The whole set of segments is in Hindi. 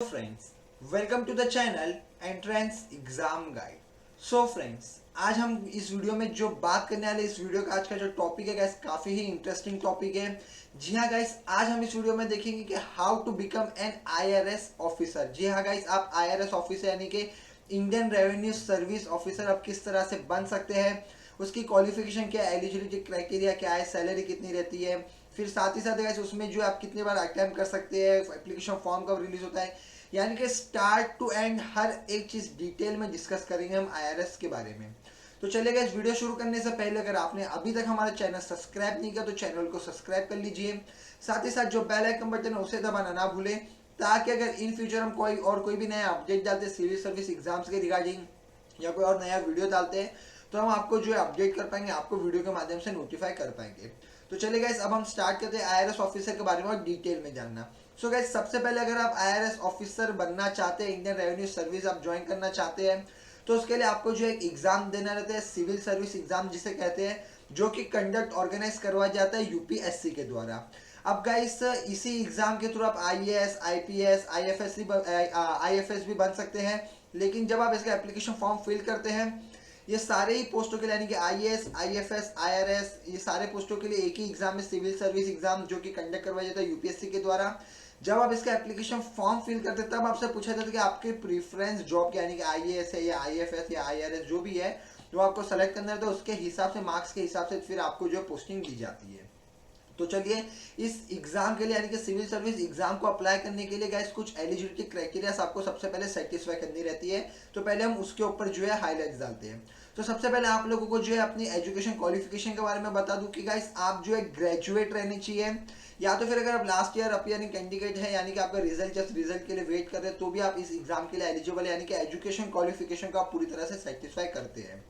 Friends, welcome to the channel entrance exam guide. So friends, आज हम इस वीडियो में जो बात करने वाले इस वीडियो का आज का जो टॉपिक है गाइस, काफी ही इंटरेस्टिंग टॉपिक है। जी हाँ गाइस, आज हम इस वीडियो में देखेंगे कि how to become an IRS officer. जी हाँ गाइस, आप आईआरएस ऑफिसर यानी कि इंडियन रेवेन्यू सर्विस ऑफिसर आप किस तरह से बन सकते हैं, उसकी क्वालिफिकेशन क्या है, एलिजिबिलिटी क्राइटेरिया क्या है, सैलरी कितनी रहती है, फिर साथ ही साथ गाइस उसमें जो आप कितनी बार अटेम्प्ट कर सकते हैं, एप्लीकेशन फॉर्म कब रिलीज होता है, यानी कि स्टार्ट टू एंड हर एक चीज डिटेल में डिस्कस करेंगे हम आईआरएस के बारे में। तो चलिएगा, इस वीडियो शुरू करने से पहले अगर आपने अभी तक हमारा चैनल सब्सक्राइब नहीं किया तो चैनल को सब्सक्राइब कर लीजिए। साथ ही साथ जो बेल आइकन बटन है उसे दबाना ना भूलें, ताकि अगर इन फ्यूचर हम कोई भी नया अपडेट डालते हैं सिविल सर्विस एग्जाम्स के रिगार्डिंग या कोई और नया वीडियो डालते हैं तो हम आपको जो है अपडेट कर पाएंगे, आपको वीडियो के माध्यम से नोटिफाई कर पाएंगे। तो चलिए गाइस, अब हम स्टार्ट करते हैं आईआरएस ऑफिसर के बारे में और डिटेल में जानना। सो गाइस, सबसे पहले अगर आप आईआरएस ऑफिसर बनना चाहते हैं, इंडियन रेवेन्यू सर्विस आप ज्वाइन करना चाहते हैं, तो उसके लिए आपको जो एक एग्जाम देना रहता है, सिविल सर्विस एग्जाम जिसे कहते हैं, जो कि कंडक्ट ऑर्गेनाइज करवाया जाता है यूपीएससी के द्वारा। अब गाइस, इसी एग्जाम के थ्रू आप आईएएस, आईपीएस, आईएफएस भी बन सकते हैं। लेकिन जब आप इसका एप्लीकेशन फॉर्म फिल करते हैं, ये सारे ही पोस्टों के लिए यानी कि आईएएस, आईएफएस, आईआरएस, ये सारे पोस्टों के लिए एक ही एग्जाम है, सिविल सर्विस एग्जाम, जो कि कंडक्ट करवाया जाता है यूपीएससी के द्वारा। जब आप इसका एप्लीकेशन फॉर्म फिल करते हैं तब आपसे पूछा जाता है कि आपके प्रीफरेंस जॉब यानी कि आईएएस है या आईएफएस या आईआरएस जो भी है, जो आपको सेलेक्ट करना है, तो उसके हिसाब से, मार्क्स के हिसाब से फिर आपको जो पोस्टिंग दी जाती है। तो चलिए, इस एग्जाम के लिए यानी कि सिविल सर्विस एग्जाम को अप्लाई करने के लिए गाइस कुछ एलिजिबिलिटी क्राइटेरिया आपको सबसे पहले सेटिस्फाई करनी रहती है। तो पहले हम उसके ऊपर जो है हाईलाइट्स डालते हैं। तो सबसे पहले आप लोगों को जो है अपनी एजुकेशन क्वालिफिकेशन के बारे में बता दूं कि गाइस, आप जो है ग्रेजुएट रहने चाहिए, या तो फिर अगर आप लास्ट ईयर अपियरिंग कैंडिडेट है यानी कि आपका रिजल्ट के लिए वेट कर रहे हैं, तो भी आप इस एग्जाम के लिए एलिजिबल है, यानी कि एजुकेशन क्वालिफिकेशन को आप पूरी तरह से सेटिस्फाई करते हैं।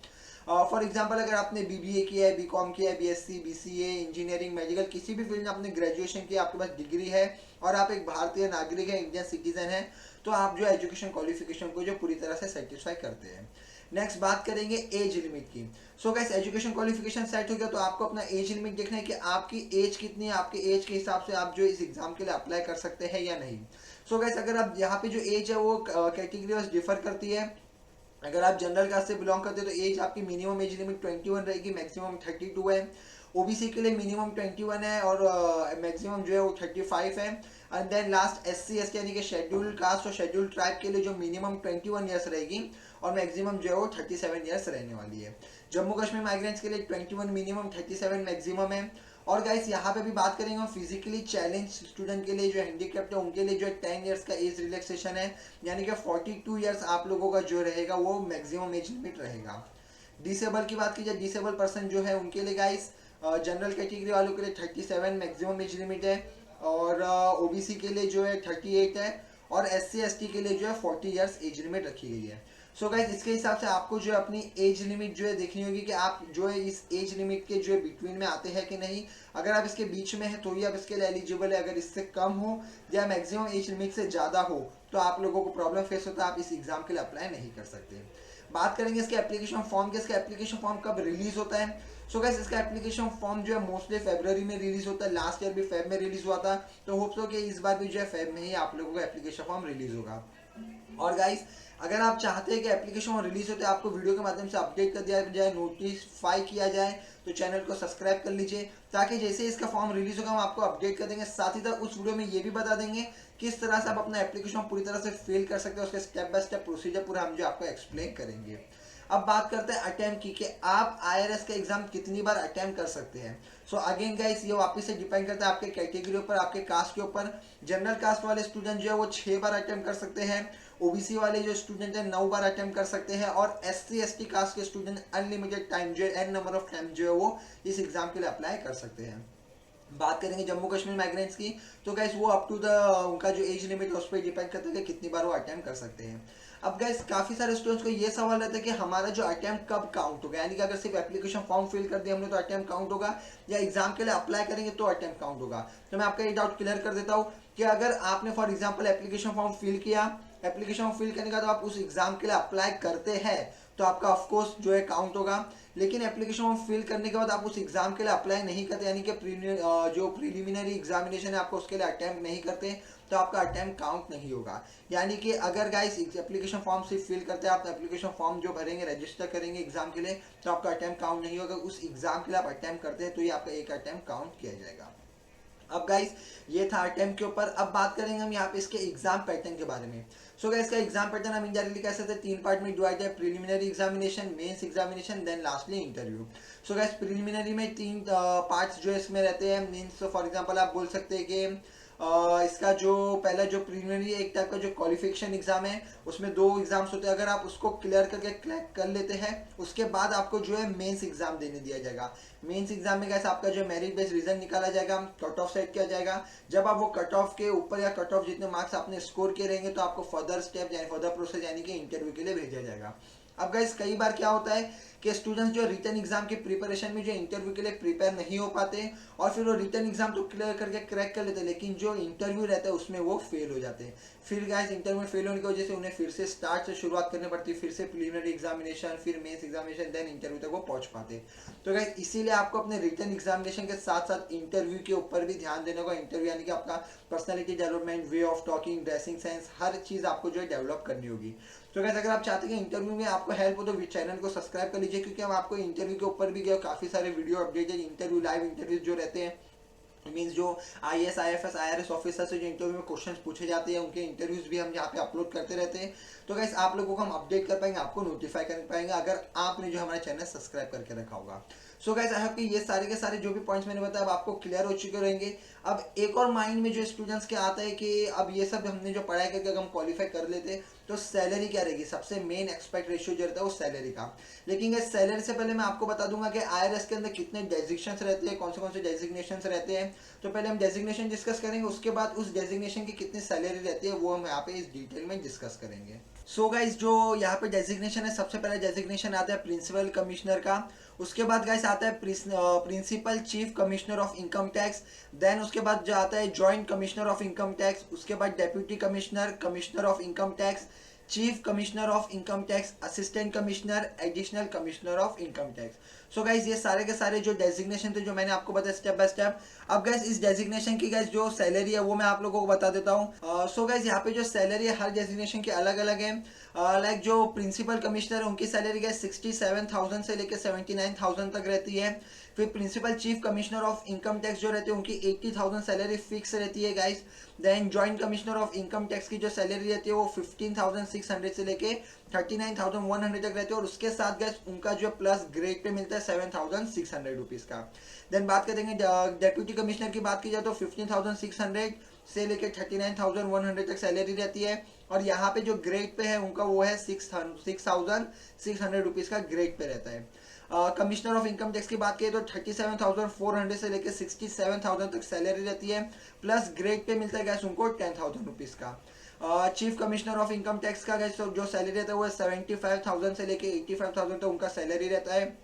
फॉर एग्जाम्पल, अगर आपने बीबीए किया है, बीकॉम किया है, बीएससी, बीसीए, इंजीनियरिंग, मेडिकल, किसी भी फील्ड में आपने ग्रेजुएशन किया, आपके पास डिग्री है और आप एक भारतीय नागरिक है, इंडियन सिटीजन है, तो आप जो एजुकेशन क्वालिफिकेशन को जो पूरी तरह से सेटिस्फाई करते हैं। नेक्स्ट बात करेंगे एज लिमिट की। So guys, education qualification set हो गया तो आपको अपना एज लिमिट देखना है कि आपकी एज कितनी है, आपके एज के हिसाब से आप जो इस एग्जाम के लिए अप्लाई कर सकते हैं या नहीं। सो गाइस, अगर आप यहाँ पे जो एज है वो कैटेगरी वाइज डिफर करती है। अगर आप जनरल कास्ट से बिलोंग करते हैं तो एज आपकी मिनिमम एज लिमिट 21 रहेगी, मैक्सिमम 32 है। ओबीसी के लिए मिनिमम 21 है और मैक्सिमम जो है वो 35 है। And then last SC ST यानी कि शेड्यूल्ड कास्ट और शेड्यूल्ड ट्राइब के लिए जो मिनिमम 21 ईयर्स रहेगी और मैक्सिमम जो है वो 37 ईयर्स रहने वाली है। जम्मू कश्मीर माइग्रेंट्स के लिए 21 मिनिमम, 37 मैक्सिमम है। और गाइस, यहाँ पे भी बात करेंगे हम फिजिकली चैलेंज स्टूडेंट के लिए, जो हैंडीकैप्ट है उनके लिए जो 10 इयर्स का एज रिलैक्सेशन है, यानी कि 42 इयर्स आप लोगों का जो रहेगा वो मैक्सिमम एज लिमिट रहेगा। डिसेबल की बात की जाए, डिसेबल पर्सन जो है उनके लिए गाइस, जनरल कैटेगरी वालों के लिए 37 मैक्सिमम एज लिमिट है और ओबीसी के लिए जो है 38 है और एससी एसटी के लिए जो है 40 इयर्स एज लिमिट रखी गई है। सो गाइस, इसके हिसाब से आपको जो है अपनी एज लिमिट जो है देखनी होगी कि आप जो है इस एज लिमिट के जो है बिटवीन में आते हैं कि नहीं। अगर आप इसके बीच में है तो ही आप इसके लिए एलिजिबल है, अगर इससे कम हो या मैक्सिमम एज लिमिट से ज़्यादा हो तो आप लोगों को प्रॉब्लम फेस होता है, आप इस एग्जाम के लिए अप्लाई नहीं कर सकते। बात करेंगे इसके एप्लीकेशन फॉर्म के। इसका एप्लीकेशन फॉर्म कब रिलीज होता है? सो गाइस, इसका एप्लीकेशन फॉर्म जो है मोस्टली फरवरी में रिलीज होता है। लास्ट ईयर भी फेब में रिलीज हुआ था, तो होप्स हो कि इस बार भी जो है फेब में ही आप लोगों का एप्लीकेशन फॉर्म रिलीज होगा। और गाइस, अगर आप चाहते हैं कि एप्लीकेशन रिलीज होते हैं आपको वीडियो के माध्यम से अपडेट कर दिया जाए, नोटिफाई किया जाए, तो चैनल को सब्सक्राइब कर लीजिए, ताकि जैसे इसका फॉर्म रिलीज होगा हम आपको अपडेट कर देंगे। साथ ही साथ उस वीडियो में ये भी बता देंगे किस तरह से आप अपना एप्लीकेशन पूरी तरह से फिल कर सकते हैं, उसके स्टेप बाय स्टेप प्रोसीजर पूरा हम जो आपको एक्सप्लेन करेंगे। अब बात करते हैं अटेम्प्ट की, कि आप आईआरएस का एग्जाम कितनी बार अटेम्प्ट कर सकते हैं। सो अगेन गाइस, ये वापस से डिपेंड करता है आपके कैटेगरी ऊपर, आपके कास्ट के ऊपर। जनरल कास्ट वाले स्टूडेंट जो है वो 6 बार अटेम्प्ट कर सकते हैं, ओबीसी वाले जो स्टूडेंट है 9 बार अटेम्प्ट कर सकते हैं और एससी एसटी कास्ट के स्टूडेंट अनलिमिटेड टाइम जो है, एन नंबर ऑफ टाइम जो है वो इस एग्जाम के लिए अप्लाई कर सकते हैं। बात करेंगे जम्मू कश्मीर माइग्रेंट्स की, तो गाइस वो अप टू द उनका जो एज लिमिट है उस पर डिपेंड करता है कि कितनी बार वो अटेम्प्ट कर सकते हैं। अब गाइस, काफी सारे स्टूडेंट्स को ये सवाल रहता है कि हमारा जो अटेम्प्ट कब काउंट होगा, यानी कि अगर सिर्फ एप्लीकेशन फॉर्म फिल कर दिया हमने तो अटेम्प्ट काउंट होगा, या एग्जाम के लिए अप्लाई करेंगे तो अटेम्प्ट काउंट होगा। तो मैं आपका ये डाउट क्लियर कर देता हूँ कि अगर आपने for example application form fill किया एप्लीकेशन फिल करने के बाद आप उस एग्जाम के लिए अप्लाई करते हैं तो आपका ऑफकोर्स जो है काउंट होगा। लेकिन एप्लीकेशन फॉर्म फिल करने के बाद आप उस एग्जाम के लिए अप्लाई नहीं करते, यानी कि जो प्रीलिमिनरी एग्जामिनेशन है आपको उसके लिए अटेम्प्ट नहीं करते, तो आपका अटेम्प्ट काउंट नहीं होगा। यानी कि अगर गाइस एप्लीकेशन फॉर्म सिर्फ फिल करते हैं, आप एप्लीकेशन फॉर्म जो भरेंगे रजिस्टर करेंगे एग्जाम के लिए, तो आपका अटेम्प्ट काउंट नहीं होगा। उस एग्जाम के लिए आप अटेम्प्ट करते हैं तो ये आपका एक अटेम्प्ट काउंट किया जाएगा। अब गाइस ये था अटेम्प्ट के ऊपर। अब बात करेंगे हम यहाँ पे इसके एग्जाम पैटर्न के बारे में। सो गाइस इसका एग्जाम पैटर्न हम इंडायरेक्टली कह सकते हैं 3 पार्ट में डिवाइड है, preliminary examination, mains examination, then lastly interview. So guys preliminary में 3 पार्ट्स जो इसमें रहते हैं। मीन्स फॉर एग्जांपल आप बोल सकते हैं कि इसका जो पहला जो प्रीलिमिनरी एक टाइप का जो क्वालिफिकेशन एग्जाम है, उसमें 2 एग्जाम्स होते हैं। अगर आप उसको क्लियर करके क्रैक कर लेते हैं उसके बाद आपको जो है मेंस एग्जाम देने दिया जाएगा। मेंस एग्जाम में कैसे आपका जो मेरिट बेस्ड रिजल्ट निकाला जाएगा, कट ऑफ सेट किया जाएगा। जब आप वो कट ऑफ के ऊपर या कट ऑफ जितने मार्क्स आपने स्कोर किए रहेंगे तो आपको फर्दर स्टेप यानी फर्दर प्रोसेस यानी कि इंटरव्यू के लिए भेजा जाएगा। अब गाइस कई बार क्या होता है कि स्टूडेंट्स जो रिटर्न एग्जाम की प्रिपरेशन में जो इंटरव्यू के लिए प्रिपेयर नहीं हो पाते और फिर वो रिटर्न एग्जाम तो क्लियर करके क्रैक कर लेते हैं, लेकिन जो इंटरव्यू रहता है उसमें वो फेल हो जाते हैं। फिर गाइस इंटरव्यू में फेल होने की वजह से उन्हें फिर से स्टार्ट से शुरुआत करनी पड़ती है, फिर से प्रीलिमिनरी एग्जामिनेशन, फिर मेंस एग्जामिनेशन, देन इंटरव्यू तक वो पहुंच पाते। तो गाइस इसीलिए आपको अपने रिटर्न एग्जामिनेशन के साथ साथ इंटरव्यू के ऊपर भी ध्यान देने का। इंटरव्यू यानी कि आपका personality development, way of talking, dressing sense, हर चीज़ आपको जो है डेवलप करनी होगी। तो गाइस अगर आप चाहते हैं कि इंटरव्यू में आपको हेल्प हो तो चैनल को सब्सक्राइब कर लीजिए, क्योंकि हम आपको इंटरव्यू के ऊपर भी काफ़ी सारे video updated interview, live interviews जो रहते हैं, मीन्स जो IAS, IFS, IRS ऑफिसर से जो इंटरव्यू में क्वेश्चंस पूछे जाते हैं उनके इंटरव्यूज भी हम यहाँ पे अपलोड करते रहते हैं। तो गाइस आप लोगों को हम अपडेट कर पाएंगे, आपको नोटिफाई कर पाएंगे अगर आपने जो हमारा चैनल सब्सक्राइब करके रखा होगा। सो गाइस आई होप कि ये सारे के सारे जो भी पॉइंट्स मैंने बताया अब आपको क्लियर हो चुके रहेंगे। अब एक और माइंड में जो स्टूडेंट्स के आता है कि अब ये सब हमने जो पढ़ाई करके अगर हम क्वालिफाई कर लेते तो सैलरी क्या रहेगी। सबसे मेन एक्सपेक्ट रेशियो जो रहता है वो सैलरी का। लेकिन इस सैलरी से पहले मैं आपको बता दूंगा कि IRS के अंदर कितने डेजिग्नेशंस रहते हैं, कौन से डेजिग्नेशंस रहते हैं। तो पहले हम डेजिग्नेशन डिस्कस करेंगे, उसके बाद उस डेजिग्नेशन की कितनी सैलरी रहती है वो हम यहाँ पे इस डिटेल में डिस्कस करेंगे। सो गाइस जो यहाँ पे डेजिग्नेशन है, सबसे पहले डेजिग्नेशन आता है प्रिंसिपल कमिश्नर का। उसके बाद गाइस आता है principal chief commissioner of income tax. Then उसके बाद जो आता है joint commissioner of income tax. उसके बाद deputy commissioner, commissioner of income tax, chief commissioner of income tax, assistant commissioner, additional commissioner of income tax. So guys ये सारे के सारे जो डेजिग्नेशन थे जो मैंने आपको बताया स्टेप बाय स्टेप। अब गाइस इस डेजिग्नेशन की गाइस जो सैलरी है वो मैं आप लोगों को बता देता हूँ। सो गाइस यहाँ पे जो सैलरी है हर डेजिग्नेशन की अलग अलग है। लाइक जो प्रिंसिपल कमिश्नर है उनकी सैलरी गाइस 67,000 से लेकर 79,000 तक रहती है। फिर principal chief commissioner of income tax जो रहते हैं उनकी 80,000 सैलरी फिक्स रहती है guys. Then joint commissioner of income tax की जो सैलरी रहती है वो 15,600 से लेके 39,100 तक रहती है, और उसके साथ गाइस उनका जो प्लस ग्रेड पे मिलता है 7,600 रुपीज का। देन बात करेंगे डेप्यूटी कमिश्नर की बात की जाए तो 15,600 से लेकर 39,100 तक सैलरी रहती है, और यहाँ पे जो ग्रेड पे है उनका वो है 6,600 रुपीज का ग्रेड पे रहता है। कमिश्नर ऑफ इनकम टैक्स की बात करें तो 37,400 से लेकर 67,000 तक सैलरी रहती है, प्लस ग्रेड पे मिलता है गैस उनको 10,000 रुपीज का। Chief commissioner of income tax का गैस जो सैलरी रहता है वो 75,000 से लेकर 85,000 तक उनका सैलरी रहता है।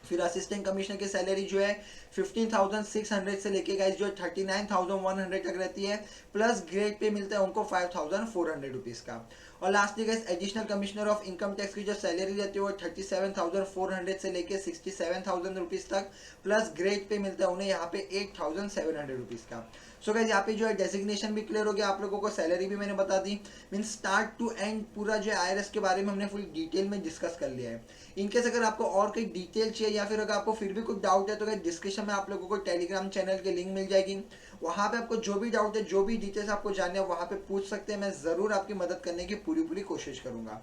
फिर असिस्टेंट कमिश्नर की सैलरी जो है 15,600 से लेके गाइस जो 39,100 तक रहती है, प्लस ग्रेड पे मिलता है उनको 5,400 रुपीज का। और lastly guys additional commissioner of income tax की जो सैलरी रहती है वो 37,400 से लेके 67,000 रुपीज तक, प्लस ग्रेड पे मिलता है उन्हें यहाँ पे 8,700 रुपीज का। सो गाइस यहाँ पे जो है डेजिग्नेशन भी क्लियर हो गया आप लोगों को, सैलरी भी मैंने बता दी। मीन स्टार्ट टू एंड पूरा जो है IRS के बारे में हमने फुल डिटेल में डिस्कस कर लिया है। इनकेस अगर आपको और कोई डिटेल चाहिए या फिर अगर आपको फिर भी कुछ डाउट है तो गाइस डिस्क्रिप्शन में आप लोगों को टेलीग्राम चैनल की लिंक मिल जाएगी। वहाँ पे आपको जो भी डाउट है, जो भी डिटेल्स आपको जानना है वहाँ पे पूछ सकते हैं। मैं जरूर आपकी मदद करने की पूरी कोशिश करूंगा।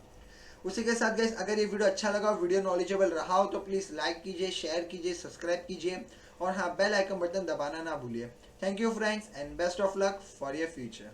उसी के साथ गाइस अगर ये वीडियो अच्छा लगा, वीडियो नॉलेजेबल रहा हो तो प्लीज लाइक कीजिए, शेयर कीजिए, सब्सक्राइब कीजिए, और हाँ बेल आइकन बटन दबाना ना भूलिए। Thank you friends and best of luck for your future.